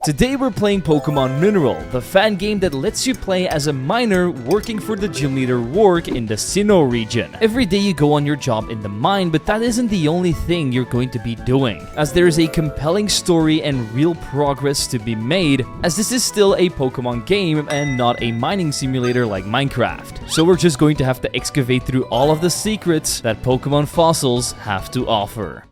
Today we're playing Pokemon Mineral, the fan game that lets you play as a miner working for the gym leader Roark in the Sinnoh region. Every day you go on your job in the mine, but that isn't the only thing you're going to be doing, as there is a compelling story and real progress to be made, as this is still a Pokemon game and not a mining simulator like Minecraft. So we're just going to have to excavate through all of the secrets that Pokemon fossils have to offer.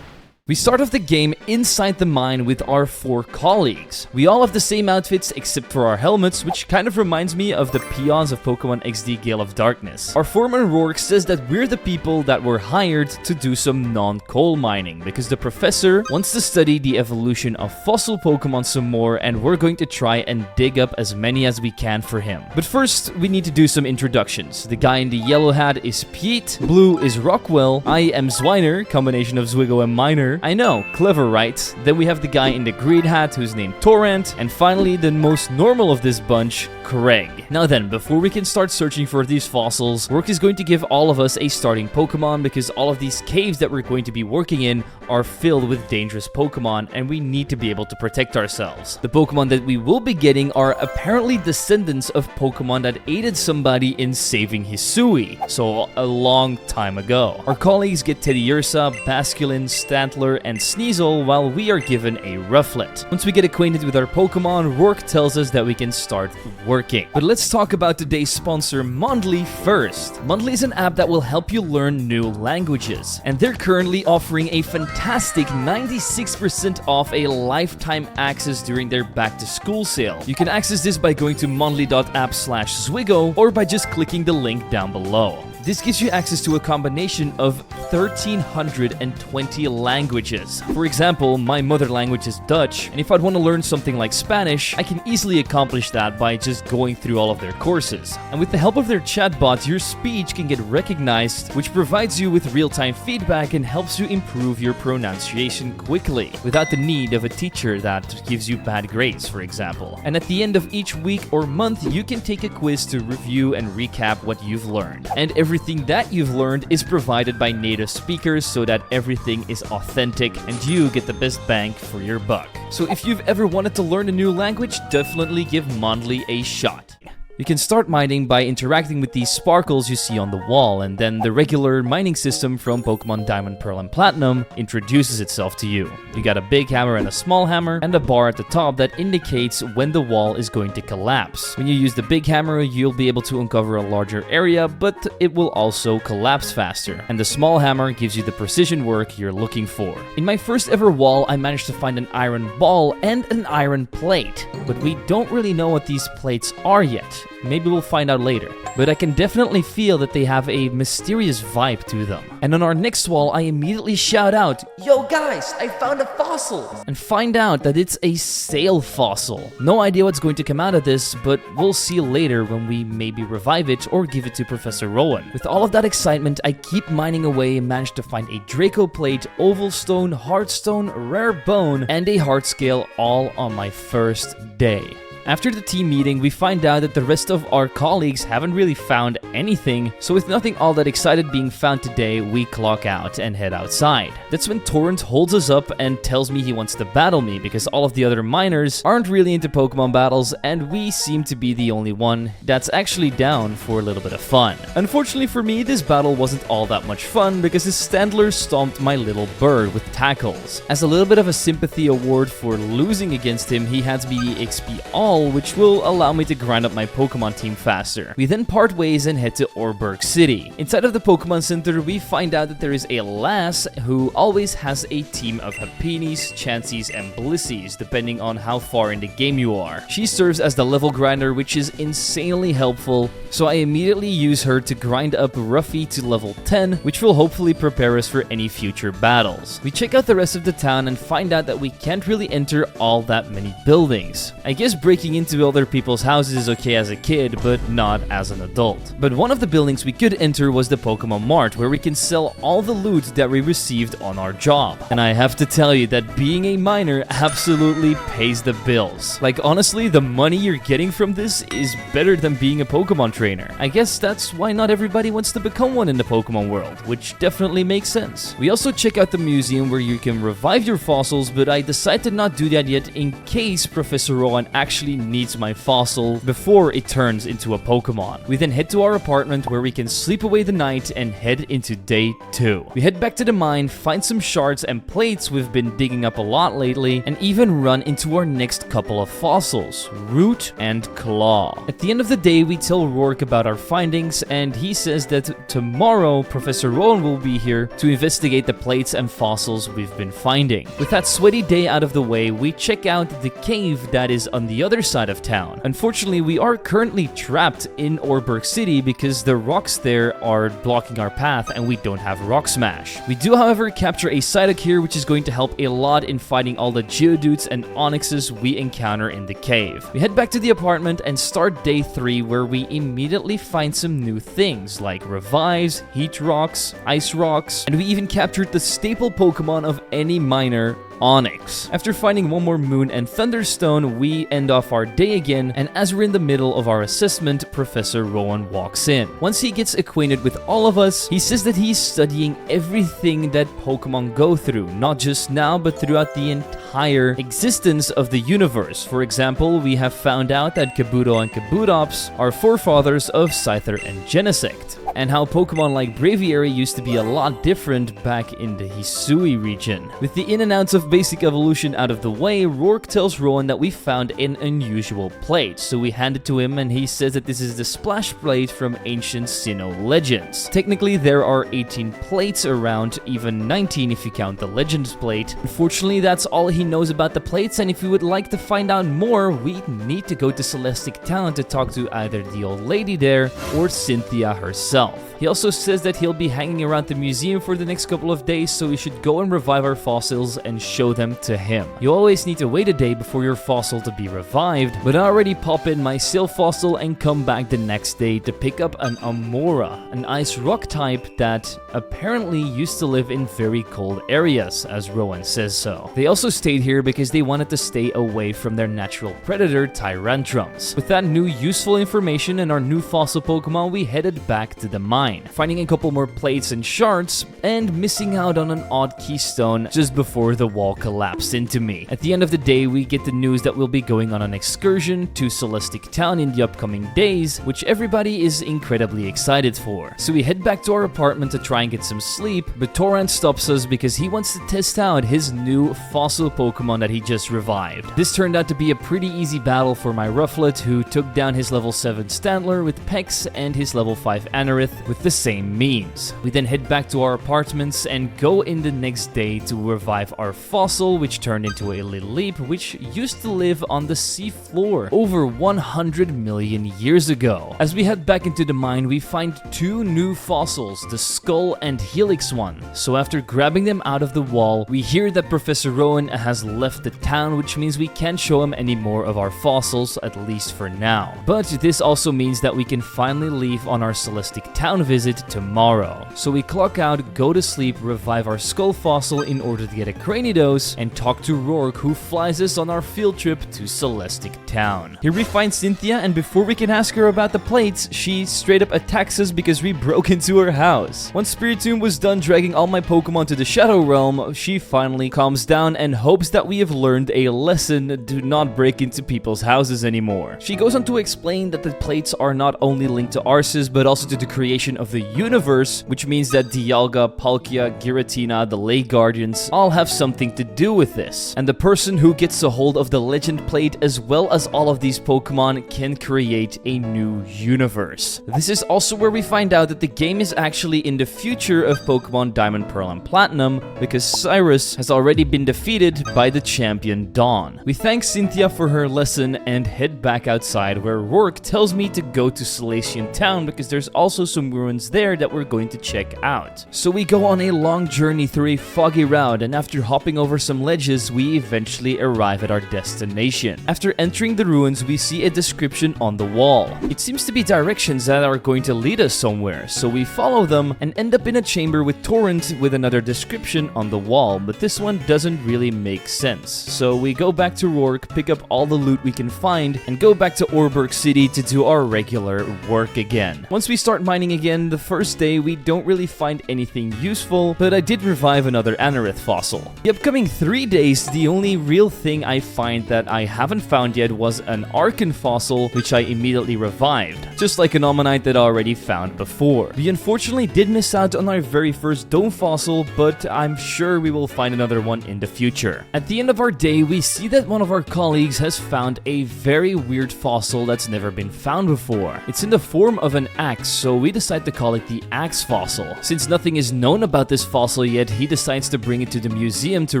We start off the game inside the mine with our 4 colleagues. We all have the same outfits except for our helmets, which kind of reminds me of the peons of Pokemon XD Gale of Darkness. Our foreman Roark says that we're the people that were hired to do some non-coal mining, because the professor wants to study the evolution of fossil Pokemon some more, and we're going to try and dig up as many as we can for him. But first, we need to do some introductions. The guy in the yellow hat is Pete, blue is Rockwell, I am Zwiggo, combination of Zwiggo and Miner. I know, clever, right? Then we have the guy in the green hat who's named Torrent, and finally the most normal of this bunch, Craig. Now then, before we can start searching for these fossils, Roark is going to give all of us a starting Pokemon, because all of these caves that we're going to be working in are filled with dangerous Pokemon, and we need to be able to protect ourselves. The Pokemon that we will be getting are apparently descendants of Pokemon that aided somebody in saving Hisui, so a long time ago. Our colleagues get Teddiursa, Basculin, Stantler, and Sneasel, while we are given a Rufflet. Once we get acquainted with our Pokemon, Roark tells us that we can start working. But let's talk about today's sponsor, Mondly, first. Mondly is an app that will help you learn new languages, and they're currently offering a fantastic 96% off a lifetime access during their back-to-school sale. You can access this by going to mondly.app/zwiggo or by just clicking the link down below. This gives you access to a combination of 1,320 languages. For example, my mother language is Dutch, and if I'd want to learn something like Spanish, I can easily accomplish that by just going through all of their courses. And with the help of their chatbot, your speech can get recognized, which provides you with real-time feedback and helps you improve your pronunciation quickly, without the need of a teacher that gives you bad grades, for example. And at the end of each week or month, you can take a quiz to review and recap what you've learned. And everything that you've learned is provided by native speakers so that everything is authentic and you get the best bang for your buck. So if you've ever wanted to learn a new language, definitely give Mondly a shot. You can start mining by interacting with these sparkles you see on the wall, and then the regular mining system from Pokemon Diamond, Pearl, and Platinum introduces itself to you. You got a big hammer and a small hammer, and a bar at the top that indicates when the wall is going to collapse. When you use the big hammer, you'll be able to uncover a larger area, but it will also collapse faster. And the small hammer gives you the precision work you're looking for. In my first ever wall, I managed to find an iron ball and an iron plate, but we don't really know what these plates are yet. Maybe we'll find out later. But I can definitely feel that they have a mysterious vibe to them. And on our next wall, I immediately shout out, "Yo guys, I found a fossil!" and find out that it's a sail fossil. No idea what's going to come out of this, but we'll see later when we maybe revive it or give it to Professor Rowan. With all of that excitement, I keep mining away and manage to find a Draco plate, oval stone, heartstone, rare bone, and a heart scale all on my first day. After the team meeting, we find out that the rest of our colleagues haven't really found anything, so with nothing all that excited being found today, we clock out and head outside. That's when Torrent holds us up and tells me he wants to battle me, because all of the other miners aren't really into Pokemon battles, and we seem to be the only one that's actually down for a little bit of fun. Unfortunately for me, this battle wasn't all that much fun, because his Standler stomped my little bird with tackles. As a little bit of a sympathy award for losing against him, he hands me the XP all, which will allow me to grind up my Pokemon team faster. We then part ways and head to Oreburgh City. Inside of the Pokemon Center, we find out that there is a lass who always has a team of Happinis, Chanseys, and Blissies, depending on how far in the game you are. She serves as the level grinder, which is insanely helpful, so I immediately use her to grind up Ruffy to level 10, which will hopefully prepare us for any future battles. We check out the rest of the town and find out that we can't really enter all that many buildings. I guess breaking into other people's houses is okay as a kid, but not as an adult. But one of the buildings we could enter was the Pokemon Mart, where we can sell all the loot that we received on our job. And I have to tell you that being a miner absolutely pays the bills. Like, honestly, the money you're getting from this is better than being a Pokemon trainer. trainer. I guess that's why not everybody wants to become one in the Pokemon world, which definitely makes sense. We also check out the museum where you can revive your fossils, but I decide to not do that yet in case Professor Rowan actually needs my fossil before it turns into a Pokemon. We then head to our apartment where we can sleep away the night and head into day 2. We head back to the mine, find some shards and plates we've been digging up a lot lately, and even run into our next couple of fossils, Root and Claw. At the end of the day, we tell Roark about our findings, and he says that tomorrow Professor Rowan will be here to investigate the plates and fossils we've been finding. With that sweaty day out of the way, we check out the cave that is on the other side of town. Unfortunately, we are currently trapped in Oreburgh City because the rocks there are blocking our path and we don't have Rock Smash. We do, however, capture a Psyduck here, which is going to help a lot in fighting all the Geodudes and Onyxes we encounter in the cave. We head back to the apartment and start day 3, where we immediately find some new things like Revives, Heat Rocks, Ice Rocks, and we even captured the staple Pokemon of any miner, Onyx. After finding one more Moon and Thunderstone, we end off our day again, and as we're in the middle of our assessment, Professor Rowan walks in. Once he gets acquainted with all of us, he says that he's studying everything that Pokemon go through, not just now, but throughout the entire existence of the universe. For example, we have found out that Kabuto and Kabutops are forefathers of Scyther and Genesect, and how Pokemon like Braviary used to be a lot different back in the Hisui region. With the in and outs of basic evolution out of the way, Roark tells Rowan that we found an unusual plate, so we hand it to him and he says that this is the Splash Plate from ancient Sinnoh legends. Technically, there are 18 plates around, even 19 if you count the Legends plate. Unfortunately, that's all he knows about the plates, and if you would like to find out more, we need to go to Celestic Town to talk to either the old lady there or Cynthia herself. He also says that he'll be hanging around the museum for the next couple of days, so we should go and revive our fossils and show them to him. You always need to wait a day before your fossil to be revived, but I already pop in my Sail fossil and come back the next day to pick up an Amora, an ice rock type that apparently used to live in very cold areas, as Rowan says so. They also stayed here because they wanted to stay away from their natural predator, Tyrantrums. With that new useful information and our new fossil Pokemon, we headed back to the mine, finding a couple more plates and shards, and missing out on an odd keystone just before the wall collapsed into me. At the end of the day, we get the news that we'll be going on an excursion to Celestic Town in the upcoming days, which everybody is incredibly excited for. So we head back to our apartment to try and get some sleep, but Torrent stops us because he wants to test out his new fossil Pokemon that he just revived. This turned out to be a pretty easy battle for my Rufflet, who took down his level 7 Stantler with Pex and his level 5 Anorith with the same means. We then head back to our apartments and go in the next day to revive our fossil, which turned into a Lileep, which used to live on the sea floor over 100 million years ago. As we head back into the mine, we find 2 new fossils, the Skull and Helix one. So after grabbing them out of the wall, we hear that Professor Rowan has left the town, which means we can't show him any more of our fossils, at least for now. But this also means that we can finally leave on our Celestic Town visit tomorrow. So we clock out, go to sleep, revive our Skull fossil in order to get a Cranidos, and talk to Roark, who flies us on our field trip to Celestic Town. Here we find Cynthia, and before we can ask her about the plates, she straight up attacks us because we broke into her house. Once Spiritomb was done dragging all my Pokemon to the Shadow Realm, she finally calms down and hopes that we have learned a lesson: do not break into people's houses anymore. She goes on to explain that the plates are not only linked to Arceus, but also to the creation of the universe, which means that Dialga, Palkia, Giratina, the Lake Guardians all have something to do with this. And the person who gets a hold of the Legend Plate, as well as all of these Pokemon, can create a new universe. This is also where we find out that the game is actually in the future of Pokemon Diamond, Pearl, and Platinum, because Cyrus has already been defeated by the champion Dawn. We thank Cynthia for her lesson and head back outside, where Roark tells me to go to Celestian Town because there's also some ruins there that we're going to check out. So we go on a long journey through a foggy route, and after hopping over some ledges, we eventually arrive at our destination. After entering the ruins, we see a description on the wall. It seems to be directions that are going to lead us somewhere, so we follow them and end up in a chamber with Torrent with another description on the wall, but this one doesn't really make sense. So we go back to Roark, pick up all the loot we can find, and go back to Orberg City to do our regular work again. Once we start mining again, the first day we don't really find anything useful, but I did revive another Anorith fossil. The upcoming 3 days, the only real thing I find that I haven't found yet was an Archon fossil, which I immediately revived, just like an Ammonite that I already found before. We unfortunately did miss out on our very first Dome fossil, but I'm sure we will find another one in the future. At the end of our day, we see that one of our colleagues has found a very weird fossil that's never been found before. It's in the form of an axe, so we decide to call it the axe fossil. Since nothing is known about this fossil yet, he decides to bring it to the museum to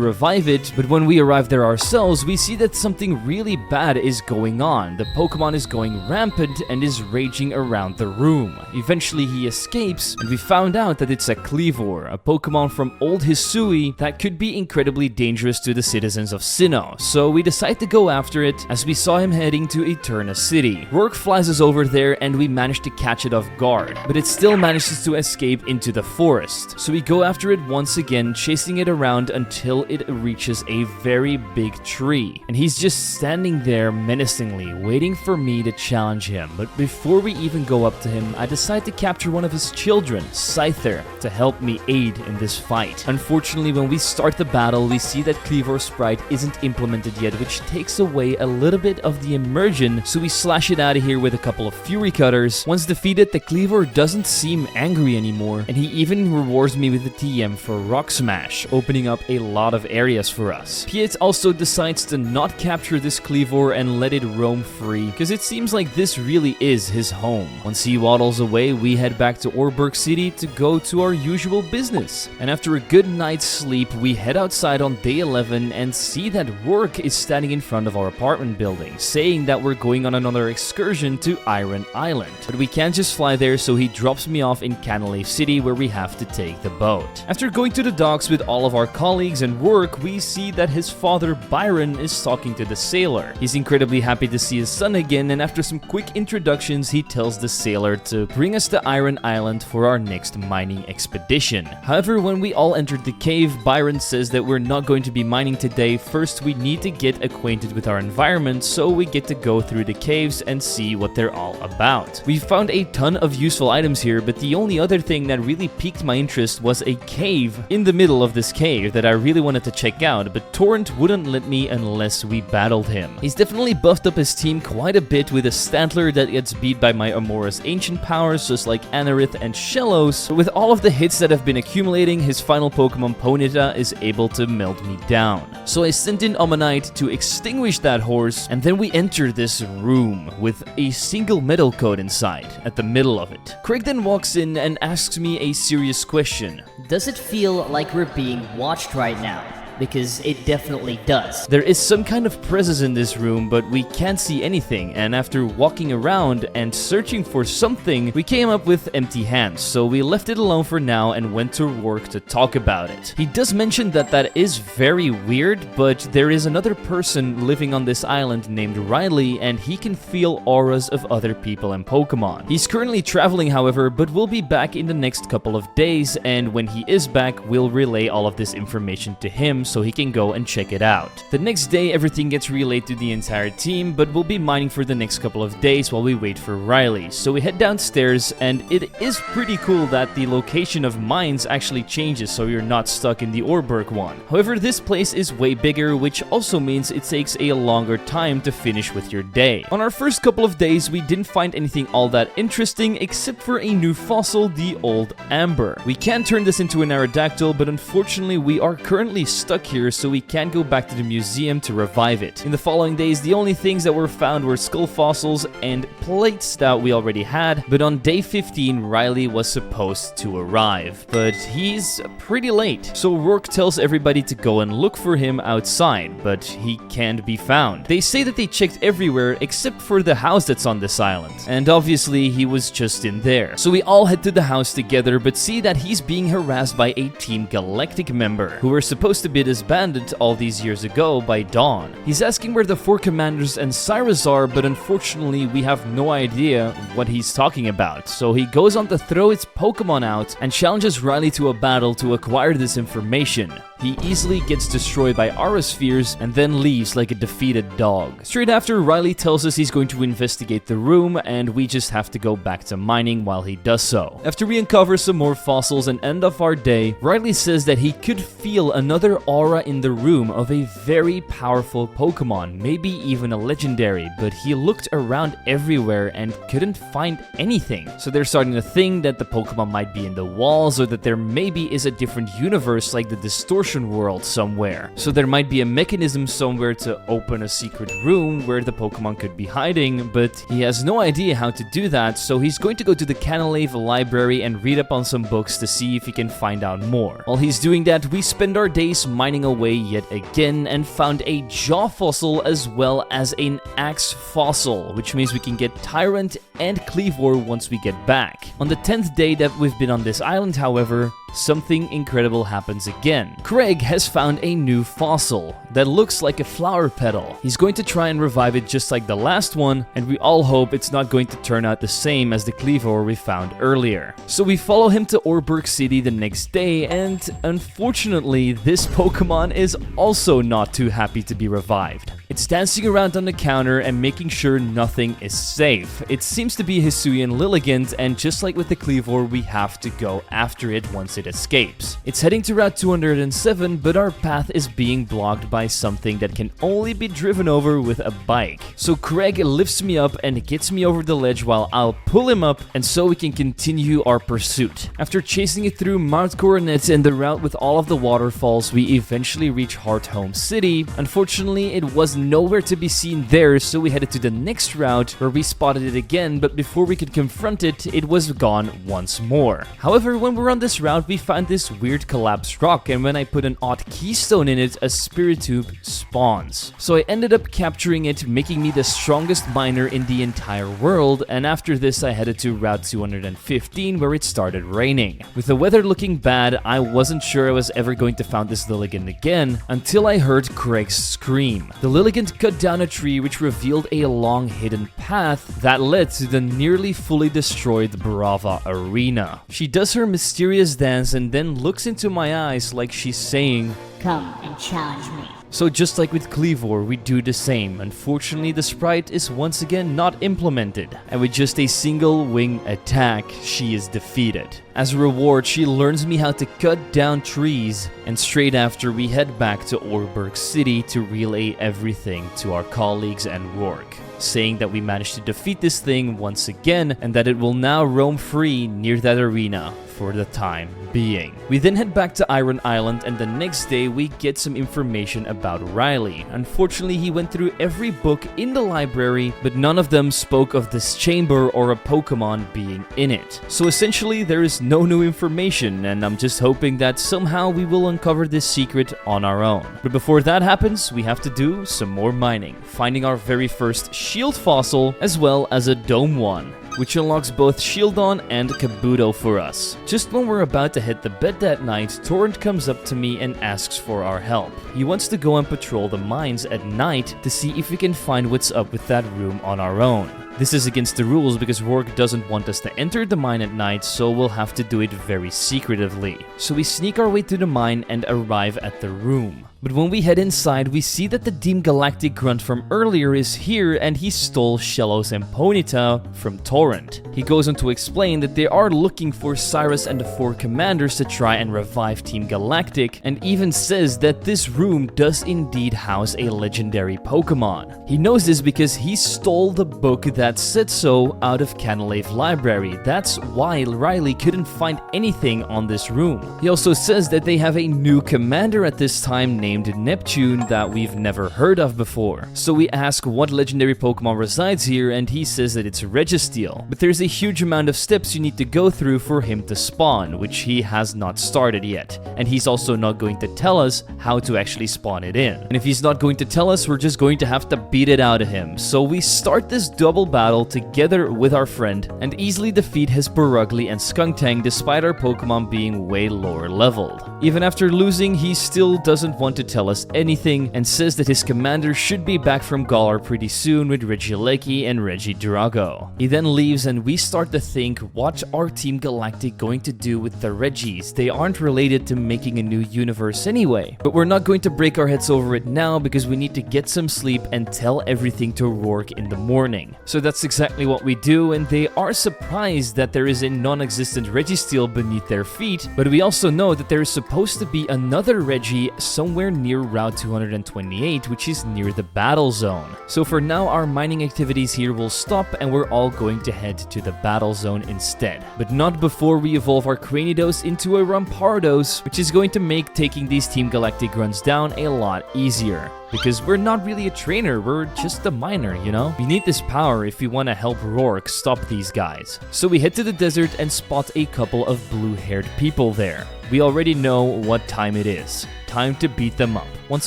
revive it, but when we arrive there ourselves, we see that something really bad is going on. The Pokemon is going rampant and is raging around the room. Eventually he escapes, and we found out that it's a Kleavor, a Pokemon from Old Hisui that could be incredibly dangerous to the citizens of Sinnoh, so we decide to go after it as we saw him heading to Eterna City. Roark flies us over there and we manage to catch it off guard, but it still manages to escape into the forest. So we go after it once again, chasing it around until it reaches a very big tree. And he's just standing there menacingly, waiting for me to challenge him. But before we even go up to him, I decide to capture one of his children, Scyther, to help me aid in this fight. Unfortunately, when we start the battle, we see that Kleavor Sprite isn't implemented yet, which takes away a little bit of the immersion, so we slash it out of here with a couple of Fury Cutters. Once defeated, the Kleavor doesn't seem angry anymore, and he even rewards me with the TM for Rock Smash, opening up a lot of areas for us. Piet also decides to not capture this Kleavor and let it roam free, because it seems like this really is his home. Once he waddles away, we head back to Orberg City to go to our usual business. And after a good night's sleep, we head outside on day 11 and see that Roark is standing in front of our apartment building, saying that we're going on another excursion to Iron Island. But we can't just fly there, so he drops me off in Canalave City where we have to take the boat. After going to the docks with all of our colleagues and work, we see that his father Byron is talking to the sailor. He's incredibly happy to see his son again, and after some quick introductions, he tells the sailor to bring us to Iron Island for our next mining expedition. However, when we all entered the cave, Byron says that we're not going to be mining today. First, we need to get acquainted with our environment, so we get to go through the caves and see what they're all about. We found a ton of useful items here, but the only other thing that really piqued my interest was a cave in the middle of this cave that I really wanted to check out, but Torrent wouldn't let me unless we battled him. He's definitely buffed up his team quite a bit with a Stantler that gets beat by my Amora's ancient powers, just like Anorith and Shellos, but with all of the hits that have been accumulating, his final Pokemon Ponyta is able to melt me down. So I sent in Ammonite to extinguish that horse, and then we enter this room with a single metal code inside, at the middle of it. Craig then walks in and asks me a serious question. Does it feel like we're being watched right now? Because it definitely does. There is some kind of presence in this room, but we can't see anything, and after walking around and searching for something, we came up with empty hands, so we left it alone for now and went to work to talk about it. He does mention that that is very weird, but there is another person living on this island named Riley, and he can feel auras of other people and Pokemon. He's currently traveling, however, but will be back in the next couple of days, and when he is back, we'll relay all of this information to him so he can go and check it out. The next day, everything gets relayed to the entire team, but we'll be mining for the next couple of days while we wait for Riley. So we head downstairs, and it is pretty cool that the location of mines actually changes so you're not stuck in the Orberg one. However, this place is way bigger, which also means it takes a longer time to finish with your day. On our first couple of days, we didn't find anything all that interesting except for a new fossil, the Old Amber. We can turn this into an Aerodactyl, but unfortunately we are currently stuck stuck here, so we can't go back to the museum to revive it. In the following days, the only things that were found were skull fossils and plates that we already had, but on day 15, Riley was supposed to arrive, but he's pretty late. So Roark tells everybody to go and look for him outside, but he can't be found. They say that they checked everywhere except for the house that's on this island, and obviously he was just in there. So we all head to the house together, but see that he's being harassed by a Team Galactic member, who were supposed to be disbanded all these years ago by Dawn. He's asking where the 4 commanders and Cyrus are, but unfortunately we have no idea what he's talking about. So he goes on to throw its Pokemon out and challenges Riley to a battle to acquire this information. He easily gets destroyed by aura spheres and then leaves like a defeated dog. Straight after, Riley tells us he's going to investigate the room, and we just have to go back to mining while he does so. After we uncover some more fossils and end off our day, Riley says that he could feel another aura in the room of a very powerful Pokemon, maybe even a legendary, but he looked around everywhere and couldn't find anything. So they're starting to think that the Pokemon might be in the walls, or that there maybe is a different universe like the Distortion world somewhere. So there might be a mechanism somewhere to open a secret room where the Pokemon could be hiding, but he has no idea how to do that, so he's going to go to the Canalave library and read up on some books to see if he can find out more. While he's doing that, we spend our days mining away yet again and found a jaw fossil as well as an axe fossil, which means we can get Tyrant and Kleavor once we get back. On the 10th day that we've been on this island, however, something incredible happens again. Craig has found a new fossil that looks like a flower petal. He's going to try and revive it just like the last one, and we all hope it's not going to turn out the same as the Kleavor we found earlier. So we follow him to Orberg City the next day, and unfortunately, this Pokemon is also not too happy to be revived. It's dancing around on the counter and making sure nothing is safe. It seems to be Hisuian Lilligant, and just like with the Kleavor, we have to go after it once it escapes. It's heading to Route 207, but our path is being blocked by something that can only be driven over with a bike. So Craig lifts me up and gets me over the ledge while I'll pull him up, and so we can continue our pursuit. After chasing it through Mount Coronet and the route with all of the waterfalls, we eventually reach Hearthome City. Unfortunately, it was nowhere to be seen there, so we headed to the next route where we spotted it again, but before we could confront it, it was gone once more. However, when we're on this route, we found this weird collapsed rock, and when I put an odd keystone in it, a Spiritube spawns. So I ended up capturing it, making me the strongest miner in the entire world, and after this I headed to Route 215 where it started raining. With the weather looking bad, I wasn't sure I was ever going to find this Lilligant again until I heard Craig's scream. The Lilligant cut down a tree which revealed a long hidden path that led to the nearly fully destroyed Brava Arena. She does her mysterious dance and then looks into my eyes like she's saying, "Come and challenge me." So just like with Kleavor, we do the same. Unfortunately, the sprite is once again not implemented, and with just a single wing attack, she is defeated. As a reward, she learns me how to cut down trees, and straight after we head back to Orberg City to relay everything to our colleagues and Roark, saying that we managed to defeat this thing once again, and that it will now roam free near that arena for the time being. We then head back to Iron Island, and the next day we get some information about Riley. Unfortunately, he went through every book in the library, but none of them spoke of this chamber or a Pokemon being in it. So essentially, there is no new information, and I'm just hoping that somehow we will uncover this secret on our own. But before that happens, we have to do some more mining, finding our very first shield fossil as well as a dome one, which unlocks both Shieldon and Kabuto for us. Just when we're about to hit the bed that night, Torrent comes up to me and asks for our help. He wants to go and patrol the mines at night to see if we can find what's up with that room on our own. This is against the rules because Roark doesn't want us to enter the mine at night, so we'll have to do it very secretively. So we sneak our way to the mine and arrive at the room. But when we head inside, we see that the Team Galactic grunt from earlier is here, and he stole Shellos and Ponyta from Torrent. He goes on to explain that they are looking for Cyrus and the 4 commanders to try and revive Team Galactic, and even says that this room does indeed house a legendary Pokemon. He knows this because he stole the book that said so out of Canalave Library. That's why Riley couldn't find anything on this room. He also says that they have a new commander at this time named named Neptune that we've never heard of before. So we ask what legendary Pokemon resides here, and he says that it's Registeel. But there's a huge amount of steps you need to go through for him to spawn, which he has not started yet. And he's also not going to tell us how to actually spawn it in. And if he's not going to tell us, we're just going to have to beat it out of him. So we start this double battle together with our friend and easily defeat his Barugly and Skuntank despite our Pokemon being way lower leveled. Even after losing, he still doesn't want to tell us anything and says that his commander should be back from Galar pretty soon with Regieleki and Regidrago. He then leaves and we start to think, what are Team Galactic going to do with the Regis? They aren't related to making a new universe anyway. But we're not going to break our heads over it now because we need to get some sleep and tell everything to Roark in the morning. So that's exactly what we do, and they are surprised that there is a non-existent Registeel beneath their feet, but we also know that there is supposed to be another Regi somewhere near Route 228, which is near the battle zone. So for now, our mining activities here will stop and we're all going to head to the battle zone instead. But not before we evolve our Cranidos into a Rampardos, which is going to make taking these Team Galactic grunts down a lot easier. Because we're not really a trainer, we're just a miner, you know? We need this power if we want to help Roark stop these guys. So we head to the desert and spot a couple of blue-haired people there. We already know what time it is. Time to beat them up. Once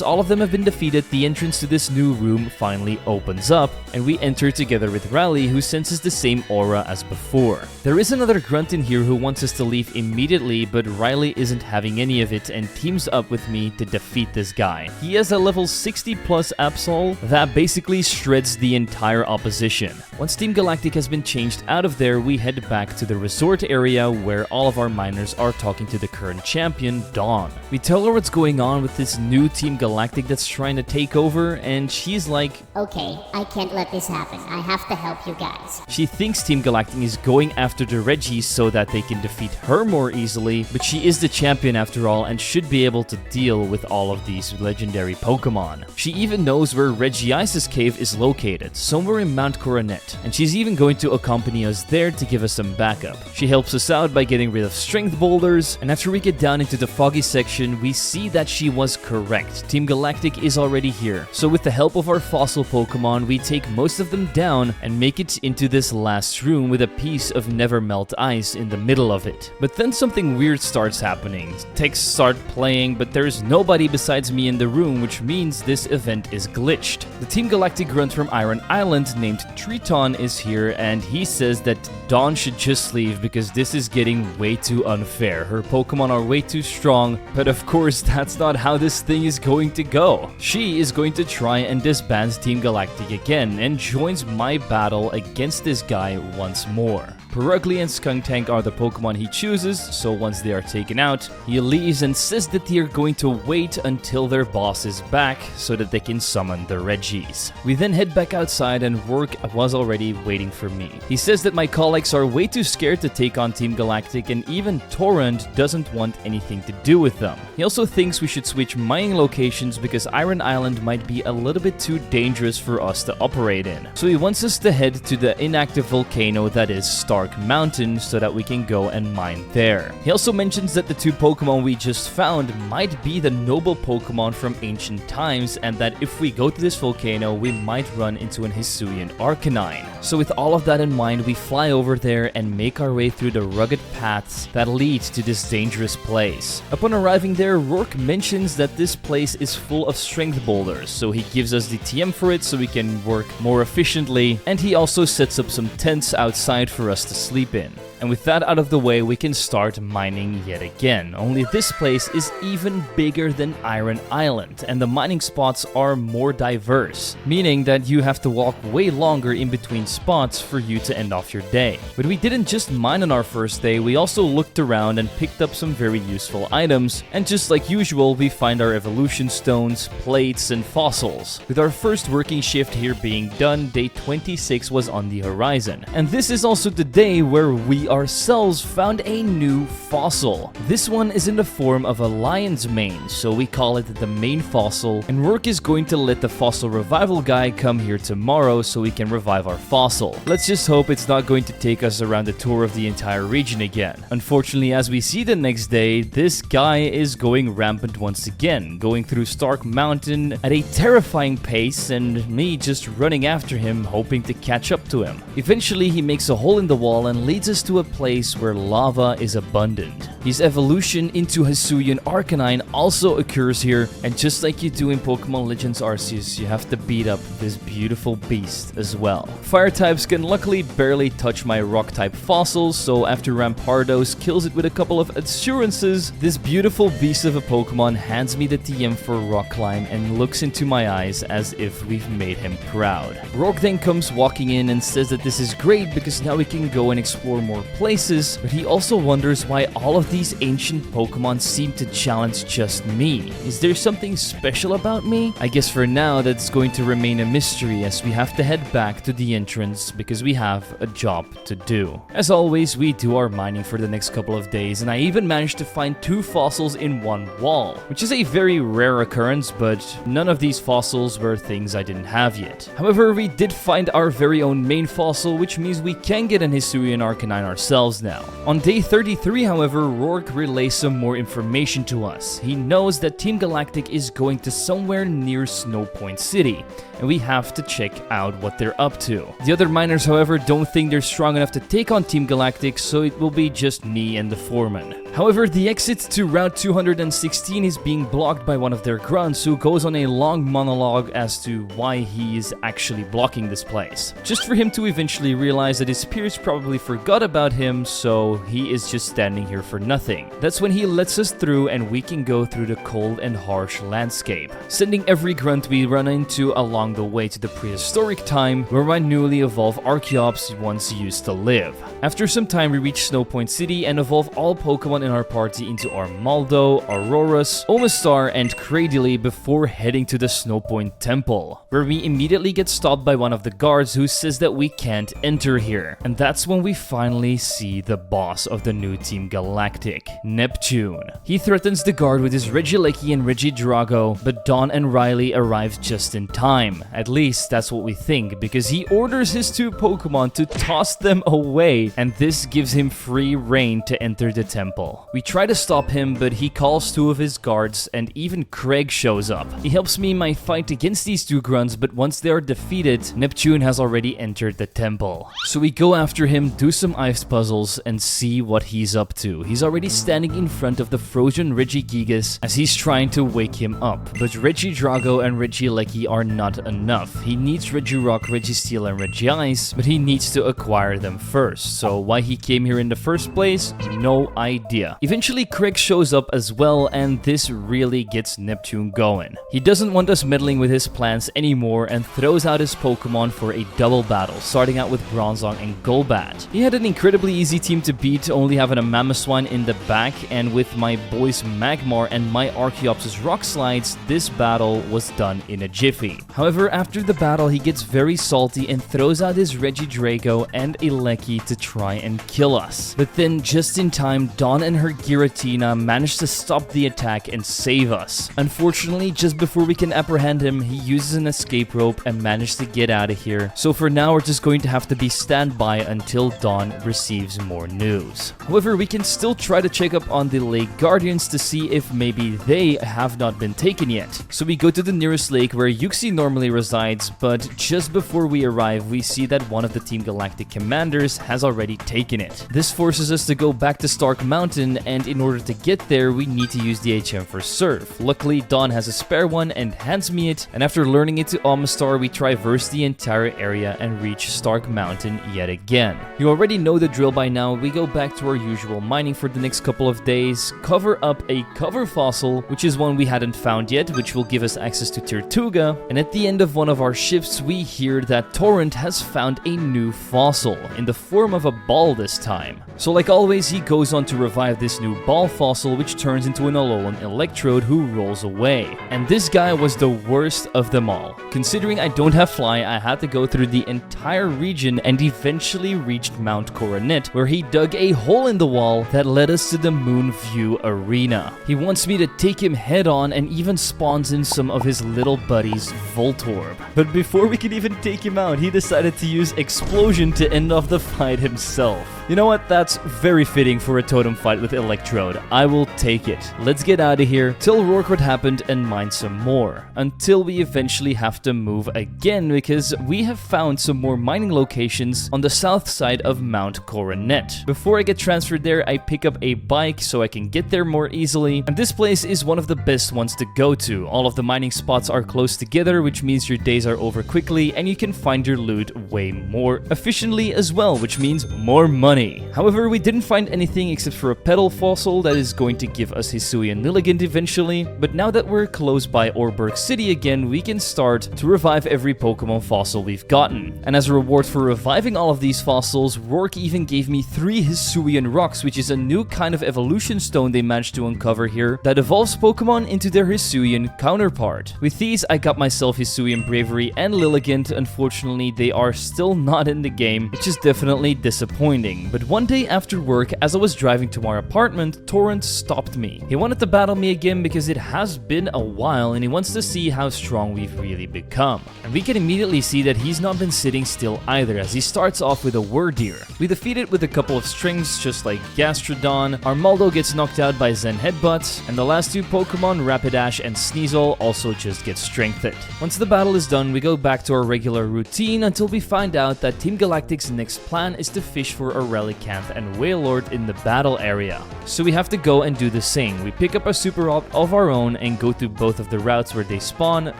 all of them have been defeated, the entrance to this new room finally opens up, and we enter together with Rally, who senses the same aura as before. There is another grunt in here who wants us to leave immediately, but Riley isn't having any of it and teams up with me to defeat this guy. He has a level 60 plus Absol that basically shreds the entire opposition. Once Team Galactic has been changed out of there, we head back to the resort area where all of our miners are talking to the current champion, Dawn. We tell her what's going on with this new Team Galactic that's trying to take over, and she's like, Okay, I can't let this happen. I have to help you guys. She thinks Team Galactic is going after the Regis so that they can defeat her more easily, but she is the champion after all and should be able to deal with all of these legendary Pokemon. She even knows where Regigigas' cave is located, somewhere in Mount Coronet, and she's even going to accompany us there to give us some backup. She helps us out by getting rid of strength boulders, and after we get down into the foggy section, we see that she was correct. Team Galactic is already here, so with the help of our fossil Pokemon, we take most of them down and make it into this last room with a piece of never melt ice in the middle of it. But then something weird starts happening. Texts start playing, but there's nobody besides me in the room, which means this event is glitched. The Team Galactic grunt from Iron Island named Triton is here, and he says that Dawn should just leave because this is getting way too unfair. Her Pokemon are way too strong, but of course that's not how this thing is going to go. She is going to try and disband Team Galactic again and joins my battle against this guy once more. Barugly and Skuntank are the Pokemon he chooses, so once they are taken out, he leaves and says that they are going to wait until their boss is back so that they can summon the Regis. We then head back outside and Roark was already waiting for me. He says that my colleagues are way too scared to take on Team Galactic and even Torrent doesn't want anything to do with them. He also thinks we should switch mining locations because Iron Island might be a little bit too dangerous for us to operate in. So he wants us to head to the inactive volcano that is Stark Mountain so that we can go and mine there. He also mentions that the two Pokemon we just found might be the noble Pokemon from ancient times and that if we go to this volcano, we might run into an Hisuian Arcanine. So with all of that in mind, we fly over there and make our way through the rugged paths that lead to this dangerous place. Upon arriving there, Roark mentions that this place is full of strength boulders, so he gives us the TM for it so we can work more efficiently, and he also sets up some tents outside for us to sleep in. And with that out of the way, we can start mining yet again. Only this place is even bigger than Iron Island, and the mining spots are more diverse, meaning that you have to walk way longer in between spots for you to end off your day. But we didn't just mine on our first day, we also looked around and picked up some very useful items, and just like usual, we find our evolution stones, plates, and fossils. With our first working shift here being done, day 26 was on the horizon. And this is also the day where we ourselves found a new fossil. This one is in the form of a lion's mane, so we call it the main fossil, and Roark is going to let the fossil revival guy come here tomorrow so we can revive our fossil. Let's just hope it's not going to take us around the tour of the entire region again. Unfortunately, as we see the next day, this guy is going rampant once again, going through Stark Mountain at a terrifying pace, and me just running after him, hoping to catch up to him. Eventually, he makes a hole in the wall and leads us to a place where lava is abundant. His evolution into Hisuian Arcanine also occurs here, and just like you do in Pokemon Legends Arceus, you have to beat up this beautiful beast as well. Fire types can luckily barely touch my rock type fossils, so after Rampardos kills it with a couple of assurances, this beautiful beast of a Pokemon hands me the TM for Rock Climb and looks into my eyes as if we've made him proud. Roark then comes walking in and says that this is great because now we can go and explore more places, but he also wonders why all of these ancient Pokemon seem to challenge just me. Is there something special about me? I guess for now that's going to remain a mystery as we have to head back to the entrance because we have a job to do. As always, we do our mining for the next couple of days, and I even managed to find 2 fossils in one wall, which is a very rare occurrence, but none of these fossils were things I didn't have yet. However, we did find our very own main fossil, which means we can get an Hisuian Arcanine ourselves now. On day 33, however, Roark relays some more information to us. He knows that Team Galactic is going to somewhere near Snowpoint City, and we have to check out what they're up to. The other miners, however, don't think they're strong enough to take on Team Galactic, so it will be just me and the foreman. However, the exit to Route 216 is being blocked by one of their grunts, who goes on a long monologue as to why he is actually blocking this place. Just for him to eventually realize that his peers probably forgot about him, so he is just standing here for nothing. That's when he lets us through and we can go through the cold and harsh landscape, sending every grunt we run into along the way to the prehistoric time where my newly evolved Archeops once used to live. After some time, we reach Snowpoint City and evolve all Pokemon in our party into Armaldo, Aurorus, Omastar, and Cradily before heading to the Snowpoint Temple, where we immediately get stopped by one of the guards who says that we can't enter here. And that's when we finally see the boss of the new Team Galactic, Neptune. He threatens the guard with his Regieleki and Regidrago, but Dawn and Riley arrive just in time. At least that's what we think, because he orders his 2 Pokemon to toss them away, and this gives him free reign to enter the temple. We try to stop him, but he calls 2 of his guards, and even Craig shows up. He helps me in my fight against these 2 grunts, but once they are defeated, Neptune has already entered the temple. So we go after him, do some ice puzzles, and see what he's up to. He's already standing in front of the frozen Regigigas as he's trying to wake him up, but Regidrago and Regieleki are not enough. He needs Regirock, Registeel, and Regiice, but he needs to acquire them first. So why he came here in the first place? No idea. Eventually, Craig shows up as well, and this really gets Neptune going. He doesn't want us meddling with his plans anymore and throws out his Pokemon for a double battle, starting out with Bronzong and Golbat. He had an incredibly easy team to beat, only having a Mamoswine in the back, and with my boys Magmar and my Archeops' Rock Slides, this battle was done in a jiffy. However, after the battle, he gets very salty and throws out his Regidrago and Eleki to try and kill us. But then, just in time, Dawn and her Giratina managed to stop the attack and save us. Unfortunately, just before we can apprehend him, he uses an escape rope and managed to get out of here. So for now, we're just going to have to be standby until Dawn receives more news. However, we can still try to check up on the Lake Guardians to see if maybe they have not been taken yet. So we go to the nearest lake where Yuxi normally resides, but just before we arrive, we see that one of the Team Galactic commanders has already taken it. This forces us to go back to Stark Mountain, and in order to get there, we need to use the HM for Surf. Luckily, Dawn has a spare one and hands me it, and after learning it to Omastar, we traverse the entire area and reach Stark Mountain yet again. You already know the drill by now. We go back to our usual mining for the next couple of days, cover up a cover fossil, which is one we hadn't found yet, which will give us access to Tirtuga, and at the end of one of our shifts, we hear that Torrent has found a new fossil, in the form of a ball this time. So like always, he goes on to revive this new ball fossil, which turns into an Alolan Electrode who rolls away. And this guy was the worst of them all. Considering I don't have Fly, I had to go through the entire region and eventually reached Mount Coronet. Coronet, where he dug a hole in the wall that led us to the Moonview Arena. He wants me to take him head on and even spawns in some of his little buddies Voltorb. But before we could even take him out, he decided to use Explosion to end off the fight himself. You know what, that's very fitting for a totem fight with Electrode. I will take it. Let's get out of here, tell Roark what happened and mine some more. Until we eventually have to move again because we have found some more mining locations on the south side of Mount Coronet. Before I get transferred there, I pick up a bike so I can get there more easily. And this place is one of the best ones to go to. All of the mining spots are close together, which means your days are over quickly and you can find your loot way more efficiently as well, which means more money. However, we didn't find anything except for a petal fossil that is going to give us Hisuian Lilligant eventually, but now that we're close by Orberg City again, we can start to revive every Pokemon fossil we've gotten. And as a reward for reviving all of these fossils, Roark even gave me 3 Hisuian rocks, which is a new kind of evolution stone they managed to uncover here that evolves Pokemon into their Hisuian counterpart. With these, I got myself Hisuian Bravery and Lilligant. Unfortunately, they are still not in the game, which is definitely disappointing. But one day after work, as I was driving to our apartment, Torrent stopped me. He wanted to battle me again because it has been a while and he wants to see how strong we've really become. And we can immediately see that he's not been sitting still either, as he starts off with a Wurdeer. We defeat it with a couple of strings just like Gastrodon, Armaldo gets knocked out by Zen Headbutt, and the last 2 Pokemon, Rapidash and Sneasel, also just get strengthened. Once the battle is done, we go back to our regular routine until we find out that Team Galactic's next plan is to fish for a Relicanth and Wailord in the battle area. So we have to go and do the same. We pick up a Super Rock of our own and go through both of the routes where they spawn,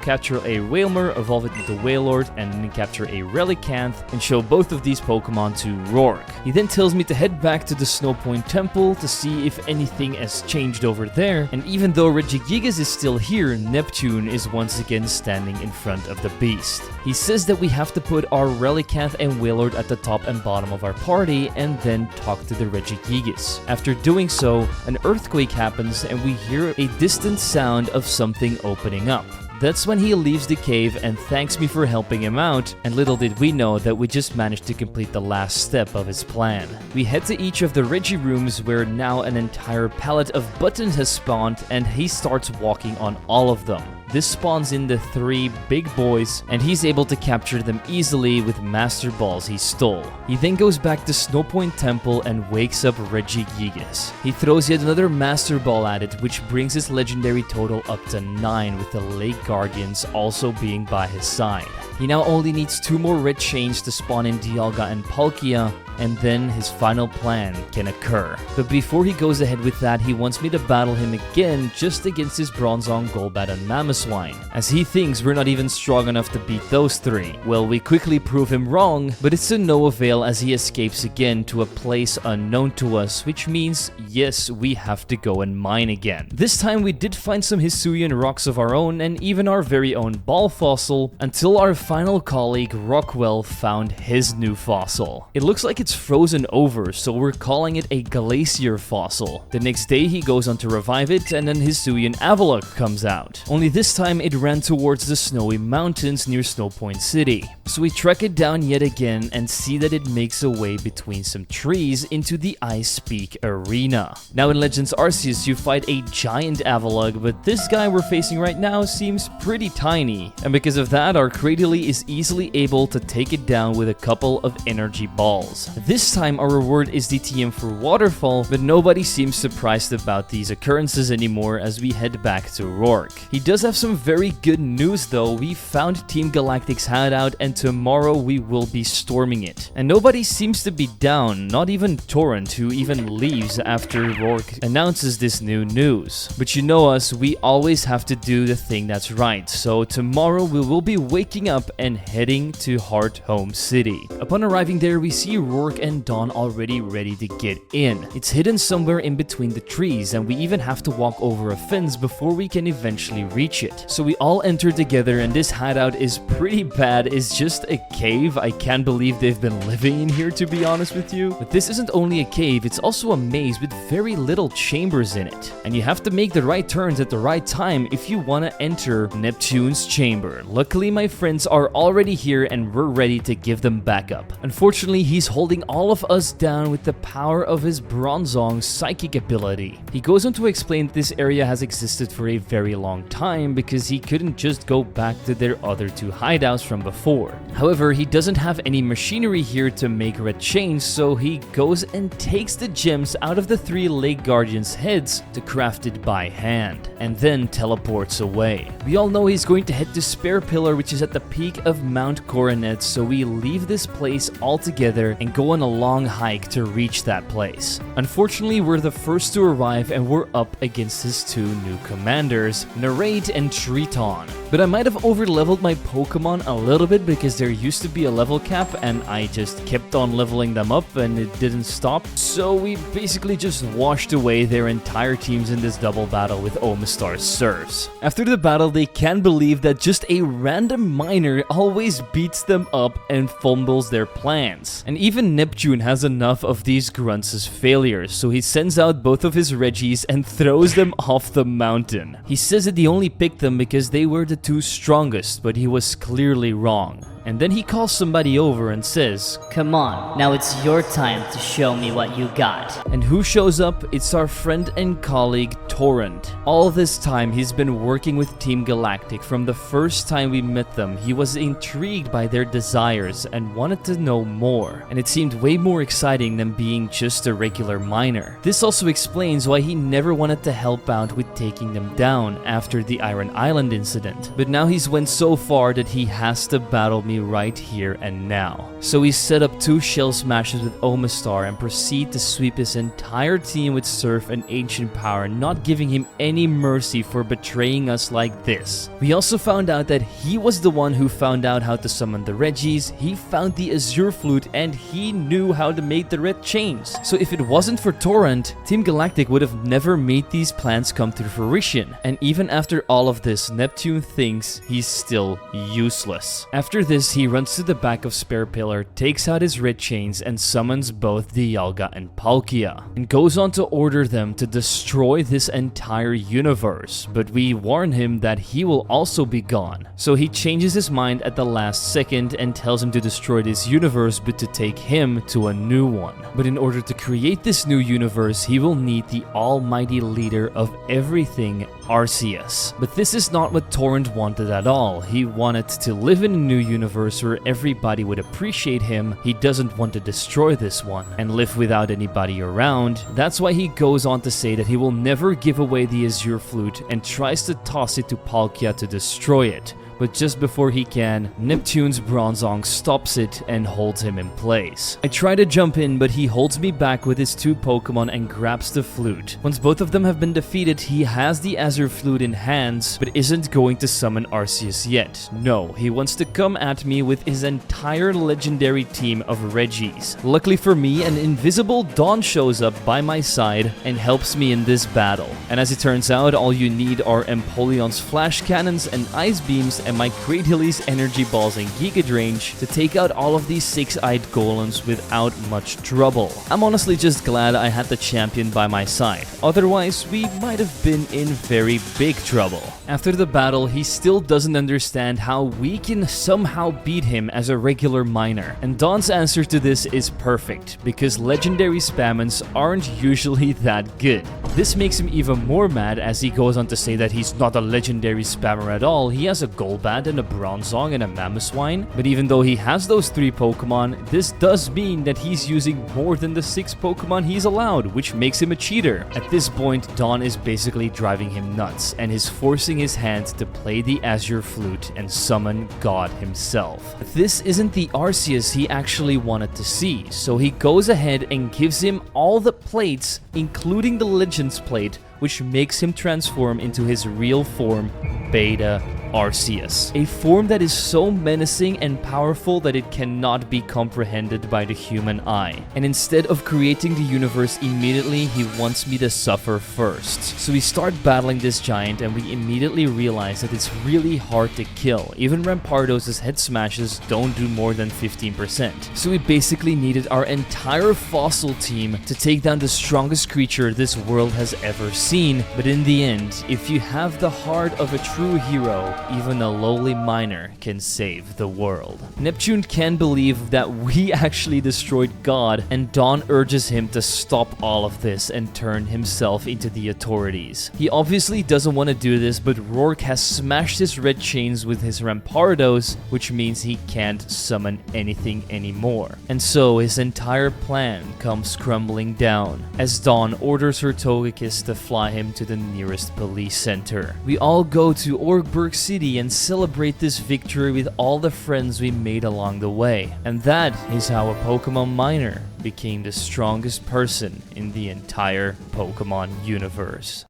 capture a Wailmer, evolve it into Wailord, and then capture a Relicanth and show both of these Pokemon to Roark. He then tells me to head back to the Snowpoint Temple to see if anything has changed over there, and even though Regigigas is still here, Neptune is once again standing in front of the beast. He says that we have to put our Relicanth and Wailord at the top and bottom of our party and then talk to the Regigigas. After doing so, an earthquake happens and we hear a distant sound of something opening up. That's when he leaves the cave and thanks me for helping him out, and little did we know that we just managed to complete the last step of his plan. We head to each of the Regi rooms where now an entire pallet of buttons has spawned and he starts walking on all of them. This spawns in the 3 big boys, and he's able to capture them easily with Master Balls he stole. He then goes back to Snowpoint Temple and wakes up Regigigas. He throws yet another Master Ball at it, which brings his legendary total up to 9, with the Lake Guardians also being by his side. He now only needs 2 more red chains to spawn in Dialga and Palkia, and then his final plan can occur. But before he goes ahead with that, he wants me to battle him again just against his Bronzong, Golbat, and Mamoswine, as he thinks we're not even strong enough to beat those 3. Well, we quickly prove him wrong, but it's to no avail as he escapes again to a place unknown to us, which means, yes, we have to go and mine again. This time we did find some Hisuian rocks of our own and even our very own ball fossil, until our final colleague Rockwell found his new fossil. It looks like it's frozen over, so we're calling it a glacier fossil. The next day he goes on to revive it, and then Hisuian Avalugg comes out. Only this time it ran towards the snowy mountains near Snowpoint City. So we track it down yet again and see that it makes a way between some trees into the Ice Peak Arena. Now in Legends Arceus you fight a giant Avalugg, but this guy we're facing right now seems pretty tiny, and because of that our Cradily is easily able to take it down with a couple of energy balls. This time our reward is the TM for Waterfall, but nobody seems surprised about these occurrences anymore as we head back to Roark. He does have some very good news though. We found Team Galactic's hideout and tomorrow we will be storming it. And nobody seems to be down, not even Torrent, who even leaves after Roark announces this new news. But you know us, we always have to do the thing that's right, so tomorrow we will be waking up and heading to Heart Home City. Upon arriving there, we see Roark and Dawn already ready to get in. It's hidden somewhere in between the trees, and we even have to walk over a fence before we can eventually reach it. So we all enter together, and this hideout is pretty bad. It's just a cave. I can't believe they've been living in here, to be honest with you. But this isn't only a cave, it's also a maze with very little chambers in it. And you have to make the right turns at the right time if you want to enter Neptune's chamber. Luckily, my friends are already here and we're ready to give them backup. Unfortunately, he's holding all of us down with the power of his Bronzong's psychic ability. He goes on to explain that this area has existed for a very long time because he couldn't just go back to their other two hideouts from before. However, he doesn't have any machinery here to make red chains, so he goes and takes the gems out of the 3 Lake Guardians' heads to craft it by hand, and then teleports away. We all know he's going to head to Spare Pillar, which is at the peak of Mount Coronet, so we leave this place altogether and go on a long hike to reach that place. Unfortunately, we're the first to arrive and we're up against his 2 new commanders, Narrate and Triton. But I might have overleveled my Pokemon a little bit because there used to be a level cap and I just kept on leveling them up and it didn't stop. So we basically just washed away their entire teams in this double battle with Omastar's serves. After the battle, they can't believe that just a random miner always beats them up and fumbles their plans. And even Neptune has enough of these grunts' failures, so he sends out both of his Regis and throws them off the mountain. He says that he only picked them because they were the 2 strongest, but he was clearly wrong. And then he calls somebody over and says, Come on, now it's your time to show me what you got. And who shows up? It's our friend and colleague, Torrent. All this time, he's been working with Team Galactic. From the first time we met them, he was intrigued by their desires and wanted to know more. And it seemed way more exciting than being just a regular miner. This also explains why he never wanted to help out with taking them down after the Iron Island incident. But now he's went so far that he has to battle me right here and now. So he set up 2 shell smashes with Omastar and proceed to sweep his entire team with Surf and Ancient Power, not giving him any mercy for betraying us like this. We also found out that he was the one who found out how to summon the Regis, he found the Azure Flute, and he knew how to make the red chains. So if it wasn't for Torrent, Team Galactic would have never made these plans come to fruition. And even after all of this, Neptune thinks he's still useless. After this, he runs to the back of Spare Pillar, takes out his red chains, and summons both Dialga and Palkia, and goes on to order them to destroy this entire universe, but we warn him that he will also be gone. So he changes his mind at the last second and tells him to destroy this universe but to take him to a new one. But in order to create this new universe, he will need the almighty leader of everything, Arceus. But this is not what Torrent wanted at all. He wanted to live in a new universe where everybody would appreciate him. He doesn't want to destroy this one and live without anybody around. That's why he goes on to say that he will never give away the Azure Flute and tries to toss it to Palkia to destroy it. But just before he can, Neptune's Bronzong stops it and holds him in place. I try to jump in, but he holds me back with his 2 Pokemon and grabs the flute. Once both of them have been defeated, he has the Azure Flute in hands, but isn't going to summon Arceus yet. No, he wants to come at me with his entire legendary team of Regis. Luckily for me, an invisible Dawn shows up by my side and helps me in this battle. And as it turns out, all you need are Empoleon's Flash Cannons and Ice Beams and my Cradili's Energy Balls and Giga Drainage to take out all of these 6-eyed golems without much trouble. I'm honestly just glad I had the champion by my side, otherwise we might have been in very big trouble. After the battle, he still doesn't understand how we can somehow beat him as a regular miner, and Dawn's answer to this is perfect, because legendary Spammons aren't usually that good. This makes him even more mad as he goes on to say that he's not a legendary spammer at all. He has a Golbat and a Bronzong and a Mamoswine, but even though he has those 3 Pokemon, this does mean that he's using more than the 6 Pokemon he's allowed, which makes him a cheater. At this point, Dawn is basically driving him nuts and is forcing his hand to play the Azure Flute and summon God himself. This isn't the Arceus he actually wanted to see, so he goes ahead and gives him all the plates, including the Legends plate, which makes him transform into his real form, Beta Arceus. A form that is so menacing and powerful that it cannot be comprehended by the human eye. And instead of creating the universe immediately, he wants me to suffer first. So we start battling this giant and we immediately realize that it's really hard to kill. Even Rampardos' head smashes don't do more than 15%. So we basically needed our entire fossil team to take down the strongest creature this world has ever seen. But in the end, if you have the heart of a true true hero, even a lowly miner can save the world. Neptune can believe that we actually destroyed God, and Dawn urges him to stop all of this and turn himself into the authorities. He obviously doesn't want to do this, but Roark has smashed his red chains with his Rampardos, which means he can't summon anything anymore. And so his entire plan comes crumbling down, as Dawn orders her Togekiss to fly him to the nearest police center. We all go to Orgburg City and celebrate this victory with all the friends we made along the way. And that is how a Pokemon miner became the strongest person in the entire Pokemon universe.